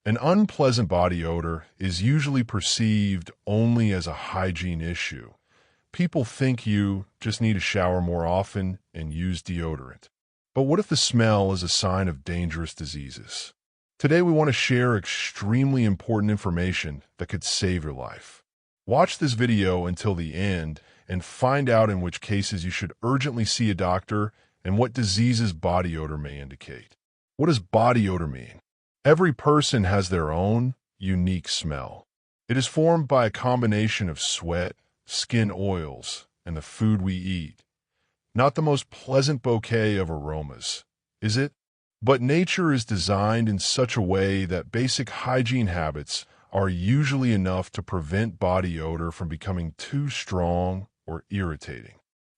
An unpleasant body odor is usually perceived only as a hygiene issue. People think you just need to shower more often and use deodorant. But what if the smell is a sign of dangerous diseases? Today we want to share extremely important information that could save your life. Watch this video until the end and find out in which cases you should urgently see a doctor and what diseases body odor may indicate. What does body odor mean? Every person has their own unique smell. It is formed by a combination of sweat, skin oils, and the food we eat. Not the most pleasant bouquet of aromas, is it? But nature is designed in such a way that basic hygiene habits are usually enough to prevent body odor from becoming too strong or irritating.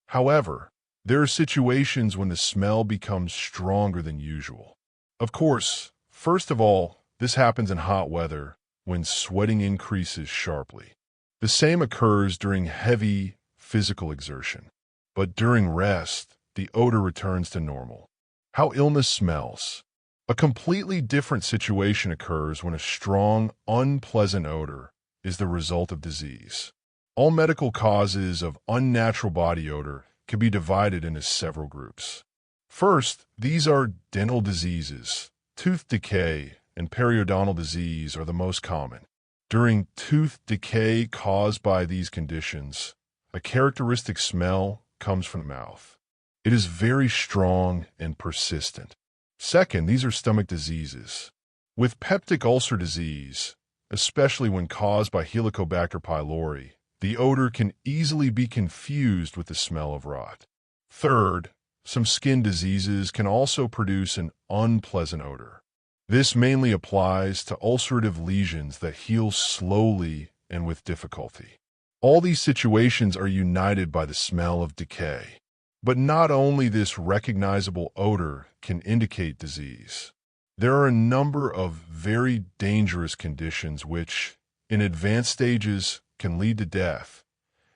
However, there are situations when the smell becomes stronger than usual. Of course, first of all, this happens in hot weather when sweating increases sharply. The same occurs during heavy physical exertion. But during rest, the odor returns to normal. How illness smells. A completely different situation occurs when a strong, unpleasant odor is the result of disease. All medical causes of unnatural body odor can be divided into several groups. First, these are dental diseases. Tooth decay and periodontal disease are the most common. During tooth decay caused by these conditions, a characteristic smell comes from the mouth. It is very strong and persistent. Second, these are stomach diseases. With peptic ulcer disease, especially when caused by Helicobacter pylori, the odor can easily be confused with the smell of rot. Third, some skin diseases can also produce an unpleasant odor. This mainly applies to ulcerative lesions that heal slowly and with difficulty. All these situations are united by the smell of decay. But not only this recognizable odor can indicate disease. There are a number of very dangerous conditions which, in advanced stages, can lead to death,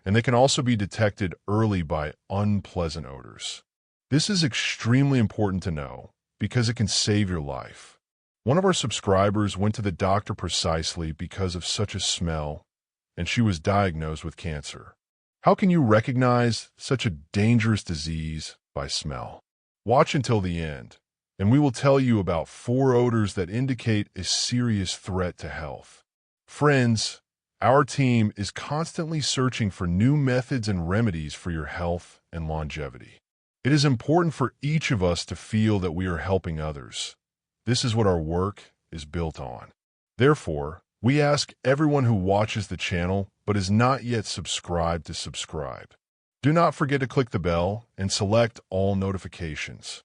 and they can also be detected early by unpleasant odors. This is extremely important to know because it can save your life. One of our subscribers went to the doctor precisely because of such a smell, and she was diagnosed with cancer. How can you recognize such a dangerous disease by smell? Watch until the end, and we will tell you about 4 odors that indicate a serious threat to health. Friends, our team is constantly searching for new methods and remedies for your health and longevity. It is important for each of us to feel that we are helping others. This is what our work is built on. Therefore, we ask everyone who watches the channel but is not yet subscribed to subscribe. Do not forget to click the bell and select all notifications.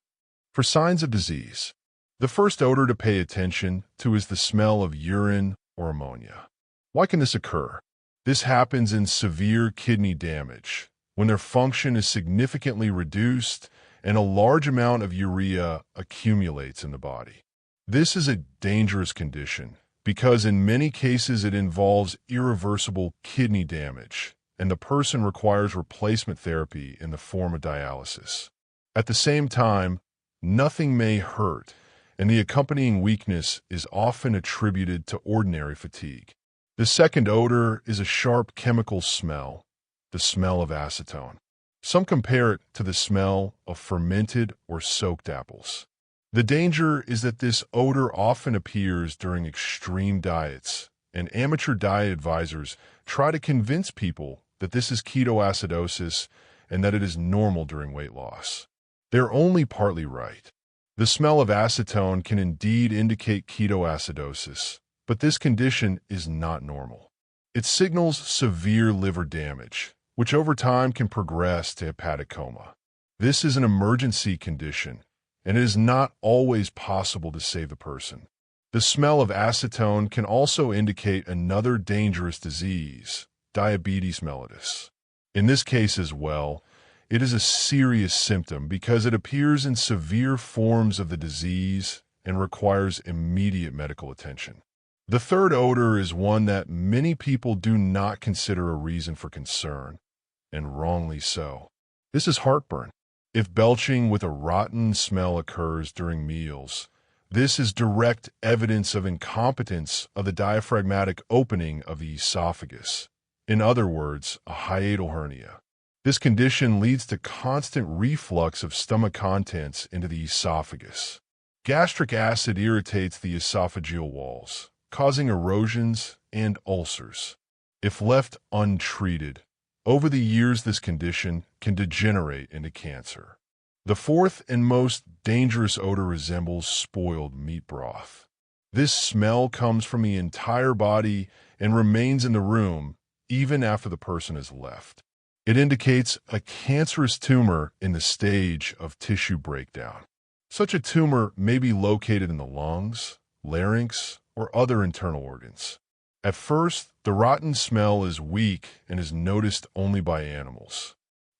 For signs of disease, the first odor to pay attention to is the smell of urine or ammonia. Why can this occur? This happens in severe kidney damage, when their function is significantly reduced and a large amount of urea accumulates in the body. This is a dangerous condition because in many cases it involves irreversible kidney damage, and the person requires replacement therapy in the form of dialysis. At the same time, nothing may hurt, and the accompanying weakness is often attributed to ordinary fatigue. The second odor is a sharp chemical smell, the smell of acetone. Some compare it to the smell of fermented or soaked apples. The danger is that this odor often appears during extreme diets, and amateur diet advisors try to convince people that this is ketoacidosis and that it is normal during weight loss. They're only partly right. The smell of acetone can indeed indicate ketoacidosis, but this condition is not normal. It signals severe liver damage, which over time can progress to hepatic coma. This is an emergency condition, and it is not always possible to save the person. The smell of acetone can also indicate another dangerous disease, diabetes mellitus. In this case as well, it is a serious symptom because it appears in severe forms of the disease and requires immediate medical attention. The third odor is one that many people do not consider a reason for concern, and wrongly so. This is heartburn. If belching with a rotten smell occurs during meals, This is direct evidence of incompetence of the diaphragmatic opening of the esophagus. In other words, a hiatal hernia. This condition leads to constant reflux of stomach contents into the esophagus. Gastric acid irritates the esophageal walls, causing erosions and ulcers. If left untreated, over the years this condition can degenerate into cancer. The fourth and most dangerous odor resembles spoiled meat broth. This smell comes from the entire body and remains in the room even after the person has left. It indicates a cancerous tumor in the stage of tissue breakdown. Such a tumor may be located in the lungs, larynx, or other internal organs. At first, the rotten smell is weak and is noticed only by animals.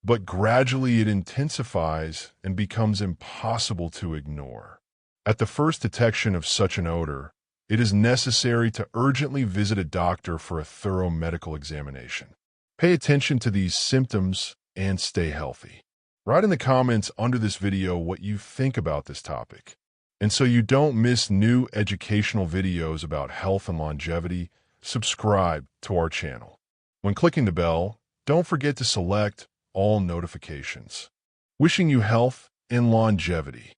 But gradually it intensifies and becomes impossible to ignore. At the first detection of such an odor, it is necessary to urgently visit a doctor for a thorough medical examination. Pay attention to these symptoms and stay healthy. Write in the comments under this video what you think about this topic. And so you don't miss new educational videos about health and longevity, subscribe to our channel. When clicking the bell, don't forget to select all notifications. Wishing you health and longevity.